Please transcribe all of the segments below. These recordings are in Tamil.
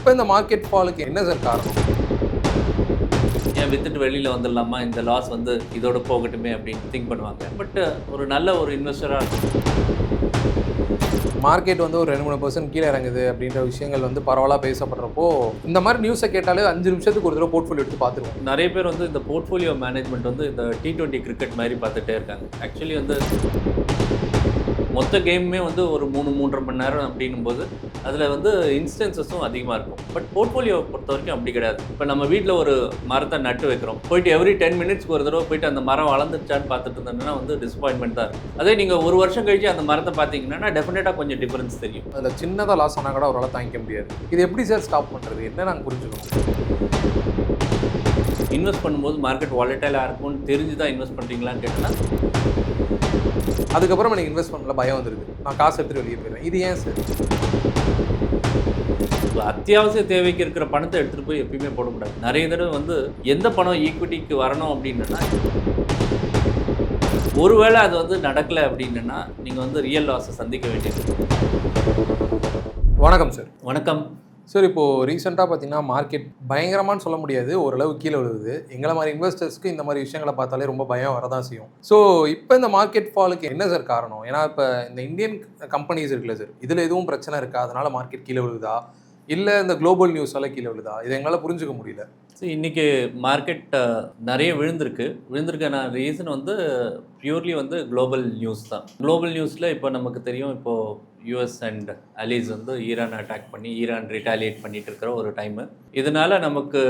இப்போ இந்த மார்க்கெட் ஃபாலுக்கு என்ன சார் காரணம்? ஏன் வித்துட்டு வெளியில் வந்துடலாமா, இந்த லாஸ் வந்து இதோட போகட்டுமே அப்படின்னு திங்க் பண்ணுவாங்க. பட் ஒரு நல்ல ஒரு இன்வெஸ்டராக இருக்கும். மார்க்கெட் வந்து ஒரு 2-3% கீழே இறங்குது அப்படின்ற விஷயங்கள் வந்து பரவலாக பேசப்படுறப்போ இந்த மாதிரி நியூஸை கேட்டாலே 5 நிமிஷத்துக்கு ஒரு தடவை போர்ட்ஃபோலியோ எடுத்து பார்த்துருவோம். நிறைய பேர் வந்து இந்த போர்ட்ஃபோலியோ மேனேஜ்மெண்ட் வந்து இந்த T20 கிரிக்கெட் மாதிரி பார்த்துட்டே இருக்காங்க. ஆக்சுவலி வந்து மொத்த கேமுமே வந்து ஒரு 3-3.5 மணி நேரம் அப்படின்னும் போது அதில் வந்து இன்ஸ்டன்சஸும் அதிகமாக இருக்கும். பட் போர்ட்ஃபோலியோ பொறுத்த வரைக்கும் அப்படி கிடையாது. இப்போ நம்ம வீட்டில் ஒரு மரத்தை நட்டு வைக்கிறோம், போயிட்டு எவ்ரி 10 மினிட்ஸ்க்கு ஒரு தடவை போயிட்டு அந்த மரம் வளர்ந்துச்சான்னு பார்த்துட்டு இருந்தோம்னா வந்து டிசப்பாயின்மெண்ட் தான் இருக்கும். அதே நீங்கள் ஒரு வருஷம் கழிச்சு அந்த மரத்தை பார்த்தீங்கன்னா டெஃபினட்டாக கொஞ்சம் டிஃபரன்ஸ் தெரியும். அதில் சின்னதாக லாஸ் ஆனால் கூட அவரால் தாங்கிக்க முடியாது. இது எப்படி சார் ஸ்டாப் பண்ணுறது, என்ன நாங்கள் புரிஞ்சுக்கணும்? இன்வெஸ்ட் பண்ணும்போது மார்க்கெட் வாலட்டைலாக இருக்கும்னு தெரிஞ்சு தான் இன்வெஸ்ட் பண்ணுறீங்களான்னு கேட்டால் அதுக்கப்புறம் எனக்கு இன்வெஸ்ட் பண்ணல பயம் வந்துருக்கு, நான் காசு எடுத்துகிட்டு வெளியே போயிடுறேன். இது ஏன் சார்? அத்தியாவசிய தேவைக்கு இருக்கிற பணத்தை எடுத்துகிட்டு போய் எப்பயுமே போடக்கூடாது. நிறைய தடவை வந்து எந்த பணம் ஈக்விட்டிக்கு வரணும் அப்படின்னா ஒருவேளை அது வந்து நடக்கலை அப்படின்னா நீங்கள் வந்து ரியல் லாஸை சந்திக்க வேண்டியது. வணக்கம் சார். வணக்கம் சார். இப்போது ரீசெண்டாக பார்த்தீங்கன்னா மார்க்கெட் பயங்கரமானு சொல்ல முடியாது, ஓரளவு கீழே விழுகுது. எங்களை மாதிரி இன்வெஸ்டர்ஸ்க்கு இந்த மாதிரி விஷயங்களை பார்த்தாலே ரொம்ப பயம் வரதான் செய்யும். ஸோ இப்போ இந்த மார்க்கெட் ஃபாலுக்கு என்ன சார் காரணம்? ஏன்னா இப்போ இந்த இந்தியன் கம்பெனிஸ் இருக்குல்ல சார், இதில் எதுவும் பிரச்சனை இருக்கா, அதனால் மார்க்கெட் கீழே விழுதா, இல்லை இந்த குளோபல் நியூஸால் கீழே விழுதா? இதை எங்களால் புரிஞ்சுக்க முடியல. சரி, இன்றைக்கி மார்க்கெட் நிறைய விழுந்திருக்கான ரீசன் வந்து பியூர்லி வந்து குளோபல் நியூஸ் தான். குளோபல் நியூஸில் இப்போ நமக்கு தெரியும், இப்போது யூஎஸ் அண்ட் அலீஸ் வந்து ஈரான் அட்டாக் பண்ணி ஈரான் ரிட்டாலியேட் பண்ணிட்டு இருக்கிற ஒரு டைமு. இதனால நமக்கு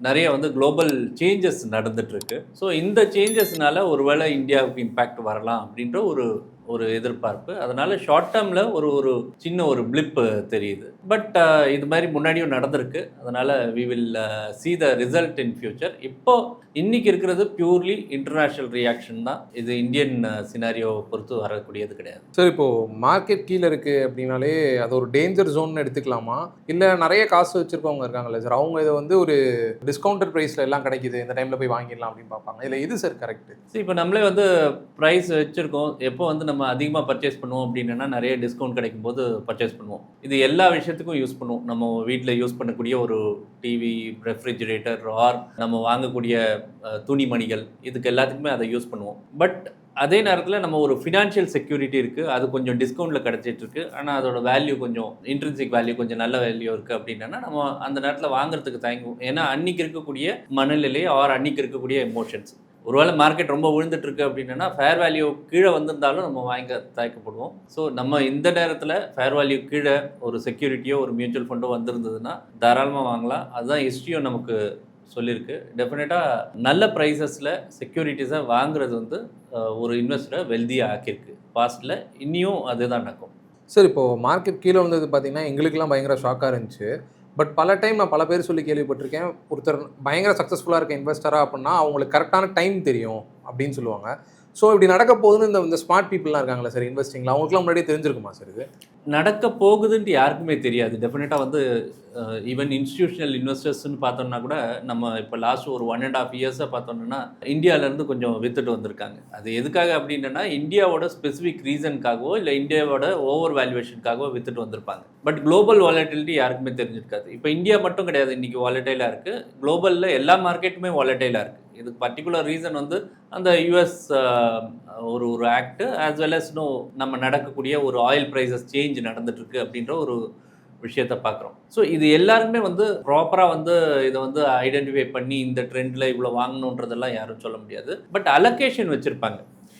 நிறைய வந்து குளோபல் சேஞ்சஸ் நடந்துட்டுருக்கு. ஸோ இந்த சேஞ்சஸ்னால ஒருவேளை இந்தியாவுக்கு இம்பேக்ட் வரலாம் அப்படின்ற ஒரு எதிர்பார்ப்பு. அதனால் ஷார்ட் டேர்மில் ஒரு சின்ன ஒரு பிளிப் தெரியுது. பட் இது மாதிரி முன்னாடியும் நடந்திருக்கு. அதனால் we will see the result in future. இன்னைக்கு இருக்கிறது பியூர்லி இன்டர்நேஷ்னல் ரியாக்ஷன் தான். இது இந்தியன் சினாரியோ பொறுத்து வரக்கூடியது கிடையாது. சார், இப்போது மார்க்கெட் கீழே இருக்குது அப்படின்னாலே அது ஒரு டேஞ்சர் ஜோன் எடுத்துக்கலாமா, இல்லை நிறைய காசு வச்சுருக்கவங்க இருக்காங்கல்ல சார், அவங்க இதை வந்து ஒரு டிஸ்கவுண்டட் ப்ரைஸில் எல்லாம் கிடைக்குது, இந்த டைமில் போய் வாங்கிடலாம் அப்படின்னு பார்ப்பாங்க. இதில் எது சார் கரெக்ட்? சரி, இப்போ நம்மளே வந்து ப்ரைஸ் வச்சுருக்கோம், எப்போ வந்து நம்ம அதிகமாக பர்ச்சேஸ் பண்ணுவோம் அப்படின்னா நிறைய டிஸ்கவுண்ட் கிடைக்கும் போது பர்ச்சேஸ் பண்ணுவோம். இது எல்லா விஷயத்துக்கும் யூஸ் பண்ணுவோம். நம்ம வீட்டில் யூஸ் பண்ணக்கூடிய ஒரு டிவி, ரெஃப்ரிஜிரேட்டர், ஆர் நம்ம வாங்கக்கூடிய துணிமணிகள், இதுக்கு எல்லாத்துக்குமே அதை யூஸ் பண்ணுவோம். பட் அதே நேரத்தில் நம்ம ஒரு ஃபினான்ஷியல் செக்யூரிட்டி இருக்குது, அது கொஞ்சம் டிஸ்கவுண்ட்டில் கிடச்சிட்ருக்கு, ஆனால் அதோட வேல்யூ கொஞ்சம் இன்ட்ரின்சிக் வேல்யூ கொஞ்சம் நல்ல வேல்யூ இருக்குது அப்படின்னா நம்ம அந்த நேரத்தில் வாங்குறதுக்கு தயங்குவோம். ஏன்னா அன்றைக்கி இருக்கக்கூடிய மனநிலை ஆர் அன்றைக்கி இருக்கக்கூடிய எமோஷன்ஸ். ஒருவேளை மார்க்கெட் ரொம்ப விழுந்துட்டுருக்கு அப்படின்னா ஃபேர் வேல்யூ கீழே வந்திருந்தாலும் நம்ம வாங்க தயக்கப்படுவோம். ஸோ நம்ம இந்த நேரத்தில் ஃபேர் வேல்யூ கீழே ஒரு செக்யூரிட்டியோ ஒரு மியூச்சுவல் ஃபண்டோ வந்திருந்ததுன்னா தாராளமாக வாங்கலாம். அதுதான் ஹிஸ்ட்ரியும் நமக்கு சொல்லியிருக்கு. டெஃபினட்டாக நல்ல ப்ரைஸஸில் செக்யூரிட்டிஸை வாங்குறது வந்து ஒரு இன்வெஸ்டரை வெல்தியாக ஆக்கியிருக்கு. பாஸ்ட்டில் இன்னியும் அதுதான் நடக்கும். சார், இப்போது மார்க்கெட் கீழே வந்தது பார்த்தீங்கன்னா எங்களுக்கெல்லாம் பயங்கர ஷாக்காக இருந்துச்சு. பட் பல டைம் நான் பல பேர் சொல்லி கேள்விப்பட்டிருக்கேன், ஒருத்தர் பயங்கர சக்ஸஸ்ஃபுல்லாக இருக்க இன்வெஸ்டராக அப்படின்னா அவங்களுக்கு கரெக்டான டைம் தெரியும் அப்படின்னு சொல்லுவாங்க. ஸோ இப்படி நடக்க போகுதுன்னு இந்த ஸ்மார்ட் பீப்புளெலாம் இருக்காங்களா சார் இன்வெஸ்டிங்கில், அவங்களுக்குலாம் முன்னாடியே தெரிஞ்சிருக்குமா சார்? இது நடக்க போகுதுன்ட்டு யாருக்குமே தெரியாது. டெஃபினட்டாக வந்து ஈவன் இன்ஸ்டிடியூஷனல் இன்வெஸ்டர்ஸ்ன்னு பார்த்தோம்னா கூட நம்ம இப்போ லாஸ்ட் ஒரு 1.5 இயர்ஸாக பார்த்தோம்னா இந்தியாவிலேருந்து கொஞ்சம் வித்துட்டு வந்திருக்காங்க. அது எதுக்காக அப்படின்னா இந்தியாவோட ஸ்பெசிஃபிக் ரீசனுக்காகவோ இல்லை இந்தியாவோட ஓவர் வேல்யூவேஷனுக்காகவோ வித்துட்டு வந்திருப்பாங்க. பட் குளோபல் வாலட்டிலிட்டி யாருக்குமே தெரிஞ்சிருக்காது. இப்போ இந்தியா மட்டும் கிடையாது இன்றைக்கி வாலட்டைலாக இருக்குது, குளோபலில் எல்லா மார்க்கெட்டுமே வாலட்டைலாக இருக்குது. இதுக்கு பர்டிகுலர் ரீசன் வந்து அந்த யூஎஸ் ஒரு ஆக்ட் ஆஸ் வெல் அஸ் நம்ம நடக்கக்கூடிய ஒரு ஆயில் ப்ரைஸஸ் சேஞ்ச் நடந்துட்டுருக்கு அப்படின்ற ஒரு விஷயத்தை பார்க்குறோம். ஸோ இது எல்லாருமே வந்து ப்ராப்பராக வந்து இதை வந்து ஐடென்டிஃபை பண்ணி இந்த ட்ரெண்டில் இவ்வளோ வாங்கணுன்றதெல்லாம் யாரும் சொல்ல முடியாது. பட் அலோகேஷன் வச்சுருப்பாங்க.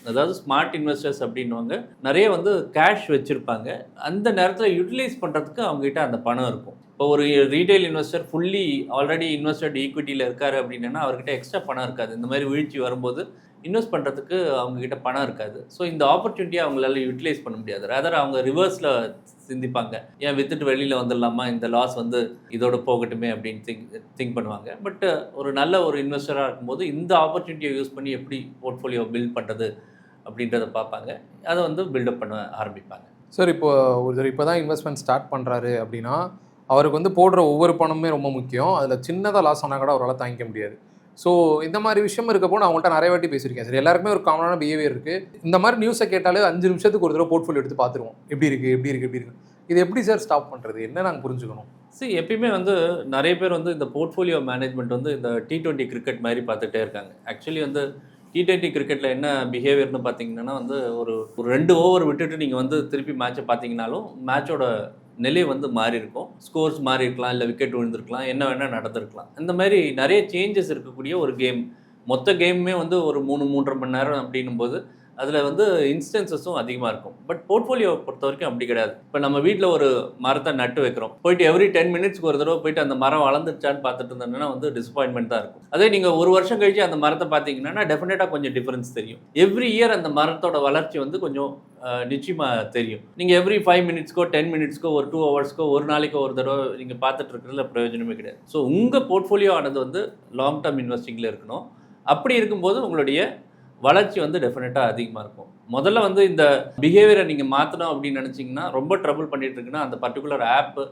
அதாவது ஸ்மார்ட் இன்வெஸ்டர்ஸ் அப்படின்வாங்க, நிறைய வந்து கேஷ் வச்சுருப்பாங்க. அந்த நேரத்தில் யூட்டிலைஸ் பண்ணுறதுக்கு அவங்ககிட்ட அந்த பணம் இருக்கும். இப்போ ஒரு retail investor fully already invested ஈக்விட்டியில் இருக்கார் அப்படின்னா அவர்கிட்ட எக்ஸ்ட்ரா பணம் இருக்காது. இந்த மாதிரி வீழ்ச்சி வரும்போது இன்வெஸ்ட் பண்ணுறதுக்கு அவங்ககிட்ட பணம் இருக்காது. ஸோ இந்த ஆப்பர்ச்சுனிட்டியை அவங்களால யூட்டிலைஸ் பண்ண முடியாது. ரேதர் அவங்க ரிவர்ஸில் சிந்திப்பாங்க, ஏன் வித்துட்டு வெளியில் வந்துடலாமா, இந்த லாஸ் வந்து இதோட போகட்டுமே அப்படின்னு திங்க் பண்ணுவாங்க. பட் ஒரு நல்ல ஒரு இன்வெஸ்டராக இருக்கும்போது இந்த ஆப்பர்ச்சுனிட்டியை யூஸ் பண்ணி எப்படி போர்ட்ஃபோலியோ பில்ட் பண்ணுறது அப்படின்றத பார்ப்பாங்க, அதை வந்து பில்டப் பண்ண ஆரம்பிப்பாங்க. சார், இப்போ தான் இன்வெஸ்ட்மெண்ட் ஸ்டார்ட் பண்ணுறாரு அப்படின்னா அவருக்கு வந்து போடுற ஒவ்வொரு பணமுமே ரொம்ப முக்கியம். அதில் சின்னதாக லாஸ் ஆனால் கூட அவரால் தாங்கிக்க முடியாது. ஸோ இந்த மாதிரி விஷயம் இருக்கப்போ நான் அவங்கள்ட்ட நிறைய வாட்டி பேசியிருக்கேன் சார். எல்லாருக்குமே ஒரு காமனான பிஹேவியர் இருக்குது. இந்த மாதிரி நியூஸை கேட்டாலே 5 நிமிஷத்துக்கு ஒரு தடவை போர்ட்ஃபோலியோ எடுத்து பார்த்துருவோம், எப்படி இருக்குது. இது எப்படி சார் ஸ்டாப் பண்ணுறது, என்ன நாங்கள் புரிஞ்சுக்கணும்? எப்பயுமே வந்து நிறைய பேர் வந்து இந்த போர்ட்ஃபோலியோ மேனேஜ்மெண்ட் வந்து இந்த T20 கிரிக்கெட் மாதிரி பார்த்துட்டே இருக்காங்க. ஆக்சுவலி வந்து T20 கிரிக்கெட்டில் என்ன பிஹேவியர்னு பார்த்தீங்கன்னா வந்து ஒரு ஒரு 2 ஓவர் விட்டுட்டு நீங்கள் வந்து திருப்பி மேட்சை பார்த்தீங்கனாலும் மேட்சோட நிலை வந்து மாறி இருக்கும். ஸ்கோர்ஸ் மாறி இருக்கலாம், இல்லை விக்கெட் விழுந்திருக்கலாம், என்ன வேணால் நடந்திருக்கலாம். இந்த மாதிரி நிறைய சேஞ்சஸ் இருக்கக்கூடிய ஒரு கேம். மொத்த கேமுமே வந்து ஒரு 3-3.5 மணி நேரம் அப்படின்னும்போது அதில் வந்து இன்ஸ்டன்சஸும் அதிகமாக இருக்கும். பட் போர்ட்ஃபோலியோவை பொறுத்த வரைக்கும் அப்படி கிடையாது. இப்போ நம்ம வீட்டில் ஒரு மரத்தை நட்டு வைக்கிறோம், போயிட்டு எவ்ரி 10 மினிட்ஸ்க்கு ஒரு தடவை போயிட்டு அந்த மரம் வளர்ந்துருச்சான்னு பார்த்துட்டு இருந்தோம்னா வந்து டிசப்பாயின்மெண்ட் தான் இருக்கும். அதே நீங்கள் ஒரு வருஷம் கழிச்சு அந்த மரத்தை பார்த்தீங்கன்னா டெஃபினட்டாக கொஞ்சம் டிஃபரன்ஸ் தெரியும். எவ்ரி இயர் அந்த மரத்தோட வளர்ச்சி வந்து கொஞ்சம் நிச்சயமாக தெரியும். நீங்கள் எவ்ரி 5 மினிட்ஸ்க்கோ 10 மினிட்ஸ்க்கோ ஒரு 2 ஹவர்ஸ்க்கோ ஒரு நாளைக்கோ ஒரு தடவை நீங்கள் பார்த்துட்டு இருக்கிறதுல பிரயோஜனமே கிடையாது. ஸோ உங்கள் போர்ட்ஃபோலியோ ஆனது வந்து லாங் டேர்ம் இன்வெஸ்டிங்கில் இருக்கணும். அப்படி இருக்கும்போது உங்களுடைய வளர்ச்சி வந்து டெஃபினட்டாக அதிகமாக இருக்கும். முதல்ல வந்து இந்த பிஹேவியரை நீங்கள் மாற்றணும் அப்படின்னு நினச்சிங்கன்னா, ரொம்ப ட்ரபிள் பண்ணிட்டு இருக்குன்னா அந்த பர்டிகுலர் ஆப்பு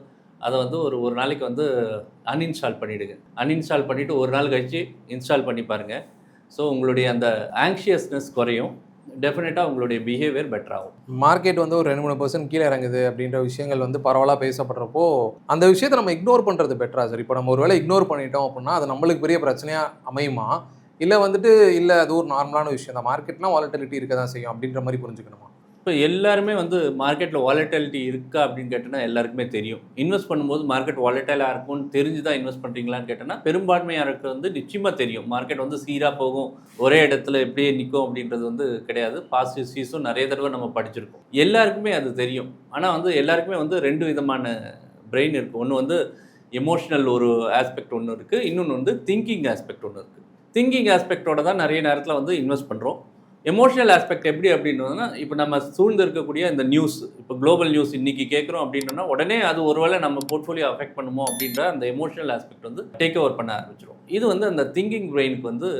அதை வந்து ஒரு நாளைக்கு வந்து அன்இன்ஸ்டால் பண்ணிவிடுங்க. அன்இன்ஸ்டால் பண்ணிவிட்டு ஒரு நாள் கழிச்சு இன்ஸ்டால் பண்ணி பாருங்கள். ஸோ உங்களுடைய அந்த ஆங்ஷியஸ்னஸ் குறையும். டெஃபினட்டாக உங்களுடைய பிஹேவியர் பெட்டர் ஆகும். மார்க்கெட் வந்து ஒரு 2-3% கீழே இறங்குது அப்படின்ற விஷயங்கள் வந்து பரவலாக பேசப்படுறப்போ அந்த விஷயத்தை நம்ம இக்னோர் பண்ணுறது பெட்டரா சார்? இப்போ நம்ம ஒரு வேளை இக்னோர் பண்ணிட்டோம் அப்படின்னா அது நம்மளுக்கு பெரிய பிரச்சனையாக அமையுமா? இல்லை வந்துட்டு இல்லை அது ஒரு நார்மலான விஷயம் தான், மார்க்கெட்லாம் வாலட்டிலிட்டி இருக்க தான் செய்யும் அப்படின்ற மாதிரி புரிஞ்சுக்கணுமா? இப்போ எல்லாருமே வந்து மார்க்கெட்டில் வாலட்டிலிட்டி இருக்கா அப்படின்னு கேட்டோன்னா எல்லாருக்குமே தெரியும். இன்வெஸ்ட் பண்ணும்போது மார்க்கெட் வாலட்டைலாக இருக்கும்னு தெரிஞ்சு தான் இன்வெஸ்ட் பண்ணுறீங்களான்னு கேட்டோன்னா பெரும்பான்மையாருக்கு வந்து நிச்சயமாக தெரியும். மார்க்கெட் வந்து சீராக போகும், ஒரே இடத்துல எப்படியே நிற்கும் அப்படின்றது வந்து கிடையாது. பாஸ்ட் ஹிஸ்ட்ரிஸும் நிறைய தடவை நம்ம படிச்சிருக்கோம். எல்லாருக்குமே அது தெரியும். ஆனால் வந்து எல்லாருக்குமே வந்து 2 விதமான பிரெயின் இருக்குது. ஒன்று வந்து எமோஷ்னல் ஒரு ஆஸ்பெக்ட் ஒன்று இருக்குது, இன்னொன்று வந்து திங்கிங் ஆஸ்பெக்ட் ஒன்று இருக்குது. திங்கிங் ஆஸ்பெக்டோட தான் நிறைய நேரத்தில் வந்து இன்வெஸ்ட் பண்ணுறோம். எமோஷனல் ஆஸ்பெக்ட் எப்படி அப்படின்றதுனா, இப்போ நம்ம சூழ்ந்து இருக்கக்கூடிய இந்த நியூஸ், இப்போ குளோபல் நியூஸ் இன்றைக்கி கேட்குறோம் அப்படின்னா உடனே அது ஒருவேளை நம்ம போர்ட்ஃபோலியோ அஃபெக்ட் பண்ணுமோ அப்படின்ற அந்த எமோஷனல் ஆஸ்பெக்ட் வந்து டேக் ஓவர் பண்ண ஆரம்பிச்சிடும். இது வந்து அந்த திங்கிங் பிரெயினுக்கு வந்து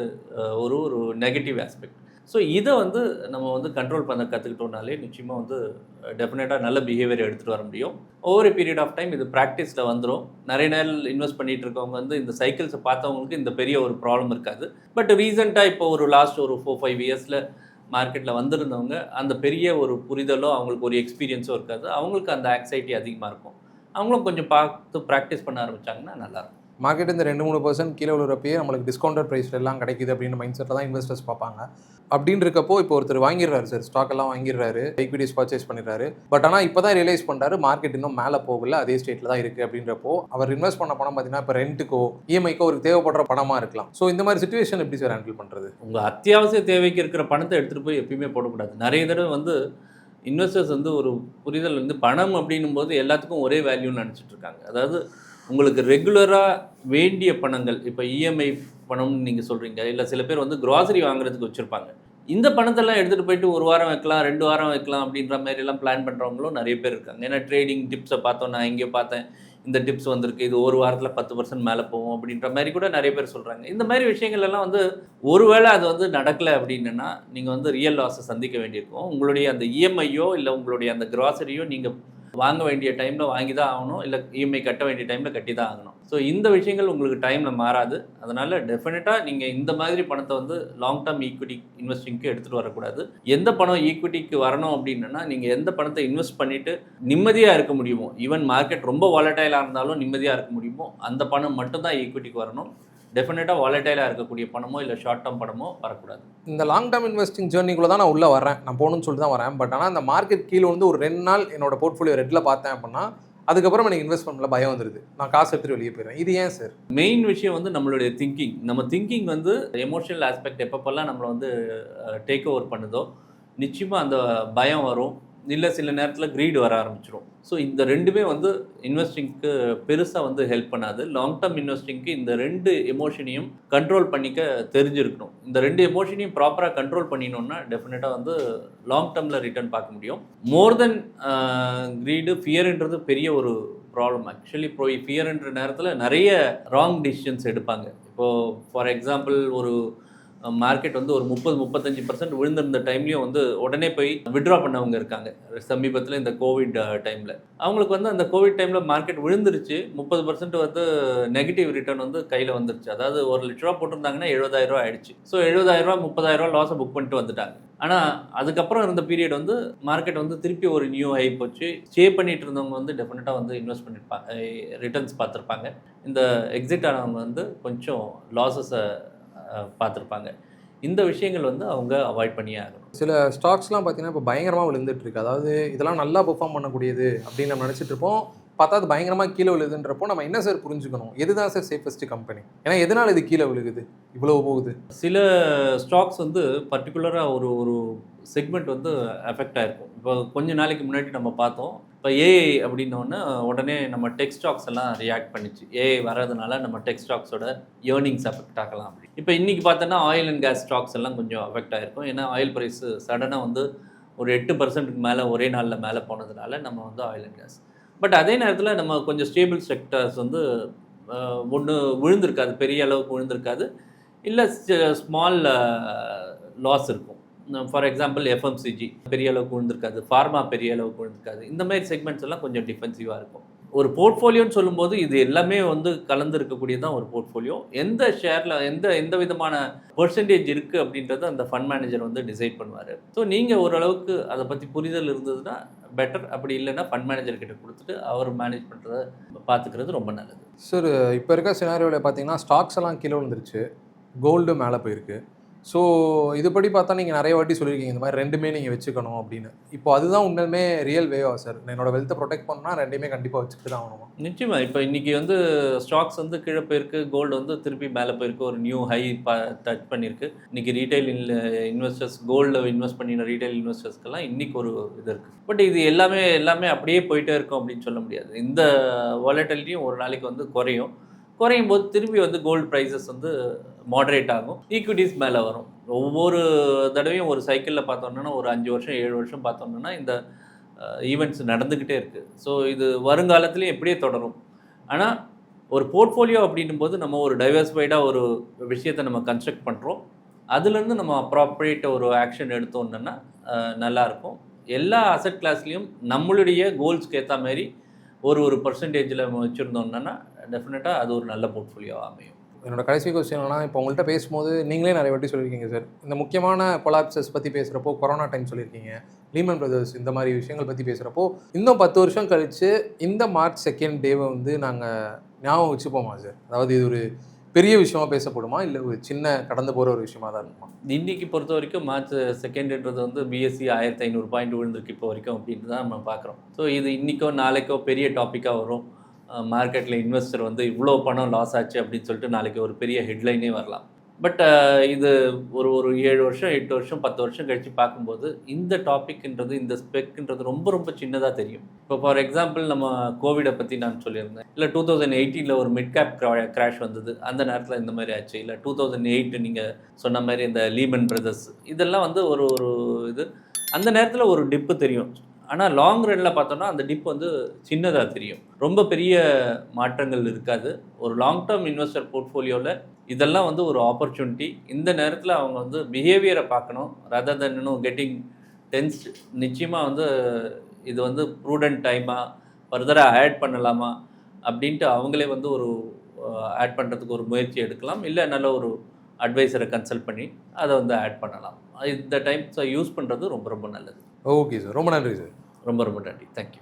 ஒரு நெகட்டிவ் ஆஸ்பெக்ட். ஸோ இதை வந்து நம்ம வந்து கண்ட்ரோல் பண்ண கற்றுக்கிட்டோம்னாலே நிச்சயமாக வந்து டெஃபினட்டாக நல்ல பிஹேவியர் எடுத்துகிட்டு வர முடியும். ஓவர் பீரியட் ஆஃப் டைம் இது ப்ராக்டிஸில் வந்துடும். நிறைய நேரம் இன்வெஸ்ட் பண்ணிகிட்டு இருக்கவங்க வந்து இந்த சைக்கிள்ஸை பார்த்தவங்களுக்கு இந்த பெரிய ஒரு ப்ராப்ளம் இருக்காது. பட் ரீசெண்டாக இப்போ ஒரு லாஸ்ட் ஒரு 4-5 இயர்ஸில் மார்க்கெட்டில் வந்திருந்தவங்க அந்த பெரிய ஒரு புரிதலோ அவங்களுக்கு ஒரு எக்ஸ்பீரியன்ஸோ இருக்காது. அவங்களுக்கு அந்த ஆங்ஸைட்டி அதிகமாக இருக்கும். அவங்களும் கொஞ்சம் பார்த்து ப்ராக்டிஸ் பண்ண ஆரம்பித்தாங்கன்னா நல்லாயிருக்கும். மார்க்கெட் இந்த 2-3% கீழே விழுறப்பயே நம்மளுக்கு டிஸ்கவுண்டட் ப்ரைஸில் எல்லாம் கிடைக்குது அப்படின்னு மைண்ட் செட்டில் தான் இன்வெஸ்டர்ஸ் பார்ப்பாங்க. அப்படின்னு இருக்கப்போ இப்போ ஒருத்தர் வாங்கிடுறாரு சார், ஸ்டாக் எல்லாம் வாங்கிடுறாரு, ஈக்விட்டிஸ் பர்ச்சேஸ் பண்ணிடுறாரு. பட் ஆனால் இப்போ தான் ரியலைஸ் பண்ணுறாரு மார்க்கெட் இன்னும் மேலே போகல, அதே ஸ்டேட்டில் தான் இருக்குது. அப்படின்றப்போ அவர் இன்வெஸ்ட் பண்ண பணம் பார்த்தீங்கன்னா இப்போ ரெண்ட்டுக்கோ இஎம்ஐக்கோ ஒரு தேவைப்படுற பணமாக இருக்கலாம். ஸோ இந்த மாதிரி சிச்சுவேஷன் எப்படி சார் ஹேண்டில் பண்ணுறது? உங்கள் அத்தியாவசிய தேவைக்கு இருக்கிற பணத்தை எடுத்துகிட்டு போய் எப்பயுமே போடக்கூடாது. நிறைய தடவை வந்து இன்வெஸ்டர்ஸ் வந்து ஒரு புரிதல் வந்து பணம் அப்படின்னும் போது எல்லாத்துக்கும் ஒரே வேல்யூன்னு நினச்சிட்டு இருக்காங்க. அதாவது உங்களுக்கு ரெகுலராக வேண்டிய பணங்கள், இப்போ இஎம்ஐ பணம்னு நீங்கள் சொல்கிறீங்க, இல்லை சில பேர் வந்து க்ராசரி வாங்குறதுக்கு வச்சுருப்பாங்க. இந்த பணத்தெல்லாம் எடுத்துகிட்டு போயிட்டு 1 வாரம் வைக்கலாம், 2 வாரம் வைக்கலாம் அப்படின்ற மாதிரிலாம் பிளான் பண்ணுறவங்களும் நிறைய பேர் இருக்காங்க. ஏன்னா ட்ரேடிங் டிப்ஸை பார்த்தோம், நான் எங்கேயோ பார்த்தேன் இந்த டிப்ஸ் வந்திருக்கு, இது ஒரு வாரத்தில் 10% மேலே போகும் அப்படின்ற மாதிரி கூட நிறைய பேர் சொல்கிறாங்க. இந்த மாதிரி விஷயங்கள் எல்லாம் வந்து ஒருவேளை அது வந்து நடக்கலை அப்படின்னா நீங்கள் வந்து ரியல் லாஸை சந்திக்க வேண்டியிருக்கும். உங்களுடைய அந்த இஎம்ஐயோ இல்லை உங்களுடைய அந்த க்ராசரியோ நீங்கள் வாங்க வேண்டிய டைமில் வாங்கி தான் ஆகணும், இல்லை இஎம்ஐ கட்ட வேண்டிய டைமில் கட்டி தான் ஆகணும். ஸோ இந்த விஷயங்கள் உங்களுக்கு டைமில் மாறாது. அதனால் டெஃபினட்டாக நீங்கள் இந்த மாதிரி பணத்தை வந்து லாங் டேர்ம் ஈக்விட்டி இன்வெஸ்டிங்க்கு எடுத்துகிட்டு வரக்கூடாது. எந்த பணம் ஈக்விட்டிக்கு வரணும் அப்படின்னா நீங்கள் எந்த பணத்தை இன்வெஸ்ட் பண்ணிவிட்டு நிம்மதியாக இருக்க முடியுமோ, ஈவன் மார்க்கெட் ரொம்ப வாலட்டைலாக இருந்தாலும் நிம்மதியாக இருக்க முடியுமோ அந்த பணம் மட்டும்தான் ஈக்விட்டிக்கு வரணும். டெஃபினட்டாக வாலட்டைலாக இருக்கக்கூடிய பணமோ இல்லை ஷார்ட் டேர்ம் பணமோ வரக்கூடாது. இந்த லாங் டேர்ம் இன்வெஸ்டிங் ஜேர்னிக்குள்ளே தான் நான் உள்ளே வரேன், நான் போகணும்னு சொல்லிட்டு தான் வரேன். பட் ஆனால் அந்த மார்க்கெட் கீழே வந்து ஒரு 2 நாள் என்னோட போர்ட்ஃபோலியோ ரெட்டில் பார்த்தேன் அப்படின்னா அதுக்கப்புறம் எனக்கு இன்வெஸ்ட்மெண்ட்டில் பயம் வந்துடுது, நான் காசு எடுத்துகிட்டு வெளியே போயிடுறேன். இது ஏன் சார்? மெயின் விஷயம் வந்து நம்மளுடைய திங்கிங். நம்ம திங்கிங் வந்து எமோஷனல் ஆஸ்பெக்ட் எப்பப்பெல்லாம் நம்மளை வந்து டேக் ஓவர் பண்ணுதோ நிச்சயமாக அந்த பயம் வரும், இல்லை சில நேரத்தில் க்ரீடு வர ஆரம்பிச்சிடும். ஸோ இந்த ரெண்டுமே வந்து இன்வெஸ்டிங்க்கு பெருசாக வந்து ஹெல்ப் பண்ணாது. லாங் டேர்ம் இன்வெஸ்டிங்க்கு இந்த 2 எமோஷனையும் கண்ட்ரோல் பண்ணிக்க தெரிஞ்சிருக்கணும். இந்த 2 எமோஷனையும் ப்ராப்பராக கண்ட்ரோல் பண்ணினோன்னா டெஃபினட்டாக வந்து லாங் டேர்மில் ரிட்டர்ன் பார்க்க முடியும். மோர் தென் க்ரீடு, ஃபியர்ன்றது பெரிய ஒரு ப்ராப்ளம். ஆக்சுவலி இப்போ ஃபியர்ன்ற நேரத்தில் நிறைய ராங் டிசிஷன்ஸ் எடுப்பாங்க. இப்போது ஃபார் எக்ஸாம்பிள் ஒரு மார்க்கெட் வந்து ஒரு 30-35% விழுந்திருந்த டைம்லையும் வந்து உடனே போய் விட்ரா பண்ணவங்க இருக்காங்க சமீபத்தில் இந்த கோவிட் டைமில். அவங்களுக்கு வந்து அந்த கோவிட் டைமில் மார்க்கெட் விழுந்துருச்சு, 30% வந்து நெகட்டிவ் ரிட்டர்ன் வந்து கையில் வந்துருச்சு. அதாவது ₹1,00,000 போட்டிருந்தாங்கன்னா ₹70,000 ஆயிடுச்சு. ஸோ ₹70,000 ₹30,000 லாஸை புக் பண்ணிட்டு வந்துட்டாங்க. ஆனால் அதுக்கப்புறம் இருந்த பீரியட் வந்து மார்க்கெட் வந்து திருப்பி ஒரு நியூ ஹை போச்சு. ஸ்டே பண்ணிட்டு இருந்தவங்க வந்து டெஃபினட்டாக வந்து இன்வெஸ்ட் பண்ணியிருப்பாங்க, ரிட்டர்ன்ஸ் பார்த்துருப்பாங்க. இந்த எக்ஸிட் ஆனவங்க வந்து கொஞ்சம் லாஸஸை பார்த்துருப்பாங்க. இந்த விஷயங்கள் வந்து அவங்க அவாய்ட் பண்ணியே ஆகணும். சில ஸ்டாக்ஸ்லாம் பார்த்தீங்கன்னா இப்போ பயங்கரமாக விழுந்துட்டு இருக்கு. அதாவது இதெல்லாம் நல்லா பெர்ஃபார்ம் பண்ணக்கூடியது அப்படின்னு நம்ம நினச்சிட்டு இருப்போம். பார்த்தா அது பயங்கரமாக கீழே விழுதுன்றப்போ நம்ம என்ன சார் புரிஞ்சுக்கணும்? எதுதான் சார் சேஃபஸ்ட் கம்பெனி? ஏன்னா எதனால் இது கீழே விழுகுது, இவ்வளோ போகுது? சில ஸ்டாக்ஸ் வந்து பர்டிகுலராக ஒரு ஒரு செக்மெண்ட் வந்து அஃபெக்ட் ஆகிருக்கும். இப்போ கொஞ்ச நாளைக்கு முன்னாடி நம்ம பார்த்தோம், இப்போ ஏஐ அப்படின்னோடனே உடனே நம்ம டெக் ஸ்டாக்ஸ் எல்லாம் ரியாக்ட் பண்ணிச்சு. ஏஐ வர்றதுனால நம்ம டெக் ஸ்டாக்ஸோட ஏர்னிங்ஸ் அஃபெக்ட் ஆகலாம் அப்படி. இப்போ இன்றைக்கி பார்த்தோன்னா ஆயில் அண்ட் கேஸ் ஸ்டாக்ஸ் எல்லாம் கொஞ்சம் அஃபெக்ட் ஆகிருக்கும். ஏன்னா ஆயில் ப்ரைஸ் சடனாக வந்து ஒரு 8%க்கு மேலே ஒரே நாளில் மேலே போனதுனால நம்ம வந்து ஆயில் அண்ட் கேஸ். பட் அதே நேரத்தில் நம்ம கொஞ்சம் ஸ்டேபிள் செக்டர்ஸ் வந்து ஒன்று விழுந்திருக்காது, பெரிய அளவுக்கு விழுந்திருக்காது, இல்லை ஸ்மால் லாஸ் இருக்கும். ஃபார் எக்ஸாம்பிள் எஃப்எம்சிஜி பெரிய அளவுக்கு விழுந்திருக்காது, ஃபார்மா பெரிய அளவுக்கு விழுந்திருக்காது. இந்த மாதிரி செக்மெண்ட்ஸ் எல்லாம் கொஞ்சம் டிஃபென்சிவாக இருக்கும். ஒரு போர்ட்ஃபோலியோன்னு சொல்லும்போது இது எல்லாமே வந்து கலந்து இருக்கக்கூடியது தான் ஒரு போர்ட்ஃபோலியோ. எந்த ஷேரில் எந்த விதமான பெர்சன்டேஜ் இருக்குது அப்படின்றத அந்த ஃபண்ட் மேனேஜர் வந்து டிசைட் பண்ணுவார். ஸோ நீங்கள் ஓரளவுக்கு அதை பற்றி புரிதல் இருந்ததுன்னா பெட்டர், அப்படி இல்லைன்னா ஃபண்ட் மேனேஜர் கிட்ட கொடுத்துட்டு அவர் மேனேஜ் பண்ணுறத பார்த்துக்கிறது ரொம்ப நல்லது. சார் இப்போ இருக்க சினாரியோவில் பார்த்தீங்கன்னா ஸ்டாக்ஸ் எல்லாம் கீழே விழுந்துருச்சு, கோல்டு மேலே போயிருக்கு. ஸோ இதுபடி பார்த்தா நீங்கள் நிறைய வாட்டி சொல்லியிருக்கீங்க இந்த மாதிரி ரெண்டுமே நீங்கள் வச்சுக்கணும் அப்படின்னு. இப்போ அதுதான் உண்மையுமே ரியல் வேவா சார்? என்னோட வெல்த்தை ப்ரொடெக்ட் பண்ணணும்னா ரெண்டுமே கண்டிப்பாக வச்சுக்கிட்டு தான் ஆகணுமா? நிச்சயமாக. இப்போ இன்றைக்கி வந்து ஸ்டாக்ஸ் வந்து கீழே போயிருக்கு, கோல்டு வந்து திருப்பி மேலே போயிருக்கு, ஒரு நியூ ஹை டச் பண்ணியிருக்கு. இன்றைக்கி ரீட்டைல் இன்வெஸ்டர்ஸ், கோல்டில் இன்வெஸ்ட் பண்ணின ரீட்டைல் இன்வெஸ்டர்ஸ்க்கெல்லாம் இன்றைக்கி ஒரு இது இருக்குது. பட் இது எல்லாமே அப்படியே போயிட்டே இருக்கும் அப்படின்னு சொல்ல முடியாது. இந்த வாலட்டிலிட்டியும் ஒரு நாளைக்கு வந்து குறையும் போது திருப்பி வந்து கோல்டு ப்ரைஸஸ் வந்து மாடரேட் ஆகும், ஈக்விட்டிஸ் மேலே வரும். ஒவ்வொரு தடவையும் ஒரு சைக்கிளில் பார்த்தோன்னா ஒரு 5 வருஷம் 7 வருஷம் பார்த்தோன்னா இந்த ஈவெண்ட்ஸ் நடந்துக்கிட்டே இருக்குது. ஸோ இது வருங்காலத்துலேயும் எப்படியே தொடரும். ஆனால் ஒரு போர்ட்ஃபோலியோ அப்படின்னும் போது நம்ம ஒரு டைவர்சிஃபைடாக ஒரு விஷயத்தை நம்ம கன்ஸ்ட்ரக்ட் பண்ணுறோம். அதுலேருந்து நம்ம அப்ராப்ரியேட் ஒரு ஆக்ஷன் எடுத்தோன்னா நல்லாயிருக்கும். எல்லா அசெட் கிளாஸ்லேயும் நம்மளுடைய கோல்ஸ்க்கு ஏற்ற மாதிரி ஒரு பர்சன்டேஜில் நம்ம வச்சுருந்தோம்னா டெஃபினட்டாக அது ஒரு நல்ல போர்ட்ஃபோலியோவாக அமையும். என்னோட கடைசி கொஸ்டின் என்னன்னா, இப்போ உங்கள்கிட்ட பேசும்போது நீங்களே நிறைய வாட்டி சொல்லியிருக்கீங்க சார், இந்த முக்கியமான கொலாப்சஸ் பற்றி பேசுகிறப்போ, கொரோனா டைம் சொல்லியிருக்கீங்க, லீமன் பிரதர்ஸ், இந்த மாதிரி விஷயங்கள் பற்றி பேசுகிறப்போ, இன்னும் 10 வருஷம் கழித்து இந்த மார்ச் 2 டேவை வந்து நாங்கள் ஞாபகம் வச்சுப்போமா சார்? அதாவது இது ஒரு பெரிய விஷயமா பேசப்படுமா, இல்லை ஒரு சின்ன கடந்து போகிற ஒரு விஷயமா தான் இருக்குமா? இன்றைக்கி பொறுத்த வரைக்கும் மார்ச் 2ன்றது வந்து பிஎஸ்சி 1500 பாயிண்ட் விழுந்திருக்கு இப்போ வரைக்கும் அப்படின்ட்டு தான் நம்ம பார்க்குறோம். ஸோ இது இன்றைக்கோ நாளைக்கோ பெரிய டாப்பிக்காக வரும். மார்க்கெட்டில் இன்வெஸ்டர் வந்து இவ்வளோ பணம் லாஸ் ஆச்சு அப்படின்னு சொல்லிட்டு நாளைக்கு ஒரு பெரிய ஹெட்லைனே வரலாம். பட் இது ஒரு 7 வருஷம் 8 வருஷம் 10 வருஷம் கழித்து பார்க்கும்போது இந்த டாபிக்ன்றது, இந்த ஸ்பெக்ன்றது ரொம்ப சின்னதாக தெரியும். இப்போ ஃபார் எக்ஸாம்பிள் நம்ம கோவிடை பற்றி நான் சொல்லியிருந்தேன், இல்லை 2018 ஒரு மிட் கேப் கிராஷ் வந்தது, அந்த நேரத்தில் இந்த மாதிரி ஆச்சு. இல்லை 2008 நீங்கள் சொன்ன மாதிரி இந்த லீமன் பிரதர்ஸ், இதெல்லாம் வந்து ஒரு இது அந்த நேரத்தில் ஒரு டிப்பு தெரியும். ஆனால் லாங் ரன்னில் பார்த்தோன்னா அந்த டிப் வந்து சின்னதாக தெரியும், ரொம்ப பெரிய மாற்றங்கள் இருக்காது. ஒரு லாங் டேர்ம் இன்வெஸ்டர் போர்ட்ஃபோலியோவில் இதெல்லாம் வந்து ஒரு ஆப்பர்ச்சுனிட்டி. இந்த நேரத்தில் அவங்க வந்து பிஹேவியரை பார்க்கணும், ரதர் தென் கெட்டிங் டென்ஸ்ட். நிச்சயமாக வந்து இது வந்து ப்ரூடென்ட் டைமாக ஃபர்தராக ஆட் பண்ணலாமா அப்படின்ட்டு அவங்களே வந்து ஒரு ஆட் பண்ணுறதுக்கு ஒரு முயற்சி எடுக்கலாம். இல்லை நல்ல ஒரு அட்வைசரை கன்சல்ட் பண்ணி அதை வந்து ஆட் பண்ணலாம். இந்த டைம்ஸை யூஸ் பண்ணுறது ரொம்ப நல்லது. ஓகே சார், ரொம்ப நன்றி சார். ரொம்ப நன்றி. தேங்க்யூ.